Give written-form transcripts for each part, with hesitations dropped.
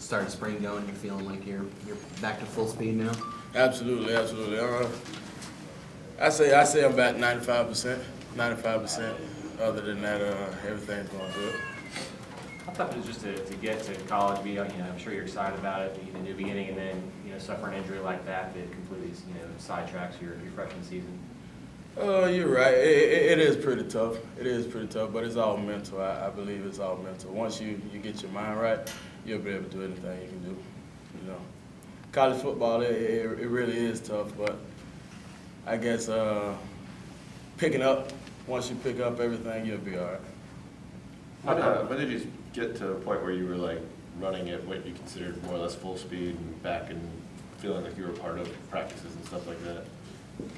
started spring going, you're feeling like you're back to full speed now? Absolutely, absolutely. I say I'm about 95%. 95%. Other than that, everything's going good. How tough it is just to get to college? I'm sure you're excited about it in the new beginning, and then suffer an injury like that completely sidetracks your freshman season. You're right. It is pretty tough. It is pretty tough, but it's all mental. I believe it's all mental. Once you get your mind right, you'll be able to do anything you can do. College football, it really is tough, but I guess picking up, once you pick up everything, you'll be all right. When did you get to a point where you were like running at what you considered more or less full speed and back and feeling like you were part of practices and stuff like that?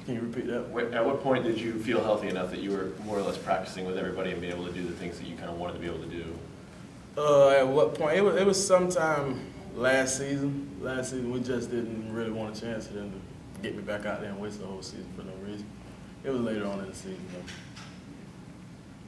Can you repeat that? At what point did you feel healthy enough that you were more or less practicing with everybody and being able to do the things that you kind of wanted to be able to do? At what point? It was sometime last season. Last season, we just didn't really want a chance for them to get me back out there and waste the whole season for no reason. It was later on in the season, though.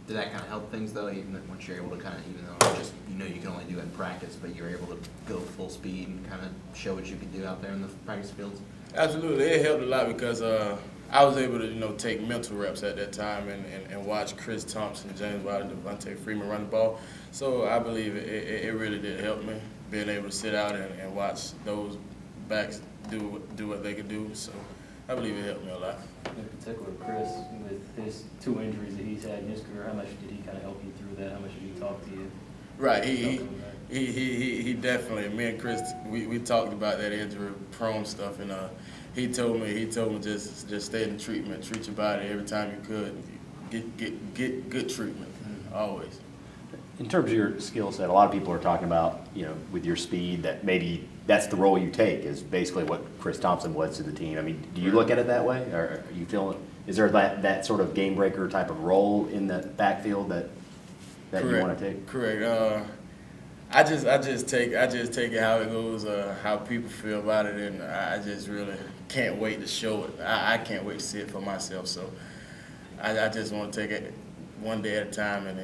Did that kind of help things, though, even once you're able to kind of, even though just you can only do it in practice, but you're able to go full speed and kind of show what you can do out there in the practice fields? Absolutely, it helped a lot because I was able to take mental reps at that time and watch Chris Thompson, James Wilder, and Devontae Freeman run the ball. So I believe it really did help me being able to sit out and watch those backs do what they could do. So I believe it helped me a lot. In particular, Chris, with his 2 injuries that he's had in his career, how much did he kind of help you through that? How much did he talk to you? Right, he definitely. Me and Chris, we talked about that injury prone stuff, and he told me just stay in treatment, treat your body every time you could, get good treatment, always. In terms of your skill set, a lot of people are talking about, with your speed, that maybe that's the role you take, is basically what Chris Thompson was to the team. I mean, do you look at it that way, or are you feeling, is there that sort of game breaker type of role in the backfield that you want to take? Correct. I just take it how it goes, how people feel about it, and I just really can't wait to show it. I can't wait to see it for myself. So I just want to take it one day at a time, and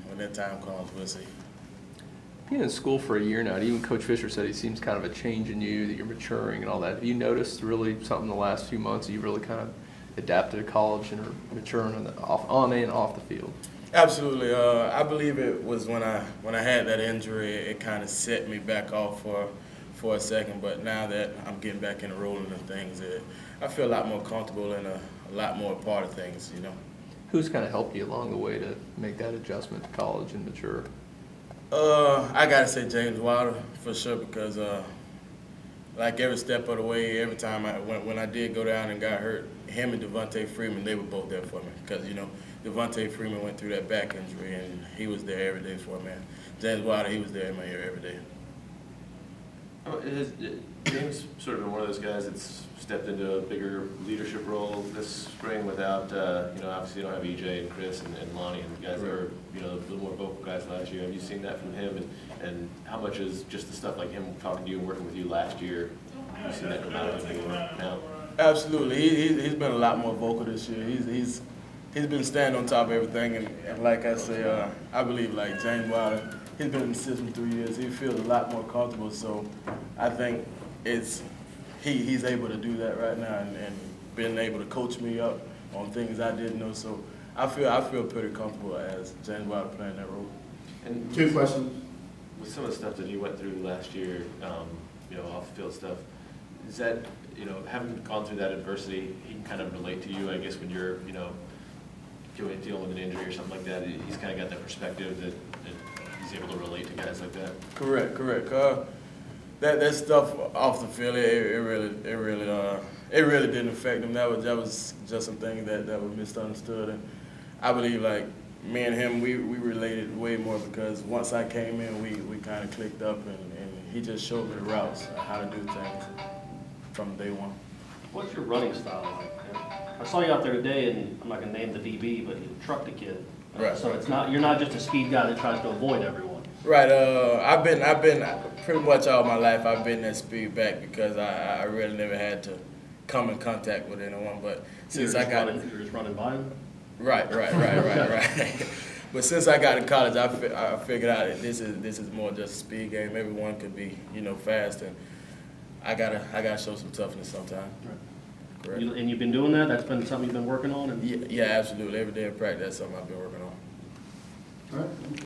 when that time comes, we'll see. Being in school for a year now, even Coach Fisher said he seems kind of a change in you, that you're maturing and all that. Have you noticed really something in the last few months that you really kind of adapted to college and are maturing on and off the field? Absolutely. I believe it was when I had that injury, it kind of set me back off for a second. But now that I'm getting back in the rolling of things, I feel a lot more comfortable and a lot more a part of things, Who's kind of helped you along the way to make that adjustment to college and mature? I gotta say James Wilder for sure, because like every step of the way, every time when I did go down and got hurt, him and Devontae Freeman, they were both there for me, because Devontae Freeman went through that back injury and he was there every day for me. James Wilder, he was there in my ear every day. James sort of been one of those guys that's stepped into a bigger leadership role this spring without, obviously you don't have EJ and Chris and Lonnie and guys that are, a little more vocal guys last year. Have you seen that from him, and how much is just the stuff like him talking to you and working with you last year, have you seen that come out of him now? Absolutely. He's been a lot more vocal this year. He's been standing on top of everything, and like I say, I believe like James Wilder, he's been in the system 3 years. He feels a lot more comfortable, so I think he's able to do that right now and being able to coach me up on things I didn't know. So I feel pretty comfortable as James Wilder playing that role. And 2 questions. With some of the stuff that he went through last year, off the field stuff, is that, having gone through that adversity, he can kind of relate to you, I guess, when you're, dealing with an injury or something like that. He's kind of got that perspective that he's able to relate to guys like that. Correct. That stuff off the field, it really didn't affect him. That was just some things that were misunderstood, and I believe like me and him, we related way more, because once I came in, we kind of clicked up, and he just showed me the routes, how to do things from day one. What's your running style like? I saw you out there today, and I'm not going to name the DB, but you trucked the kid. Right. So you're not just a speed guy that tries to avoid everyone. Right. I've been pretty much all my life. I've been that speed back because I really never had to come in contact with anyone. But since I got you're just running by him. Right. But since I got in college, I figured out that this is more just a speed game. Everyone could be, you know, fast, and I gotta show some toughness sometimes. Correct. And you've been doing that? That's been something you've been working on? And Yeah, absolutely. Every day in practice, that's something I've been working on. all right.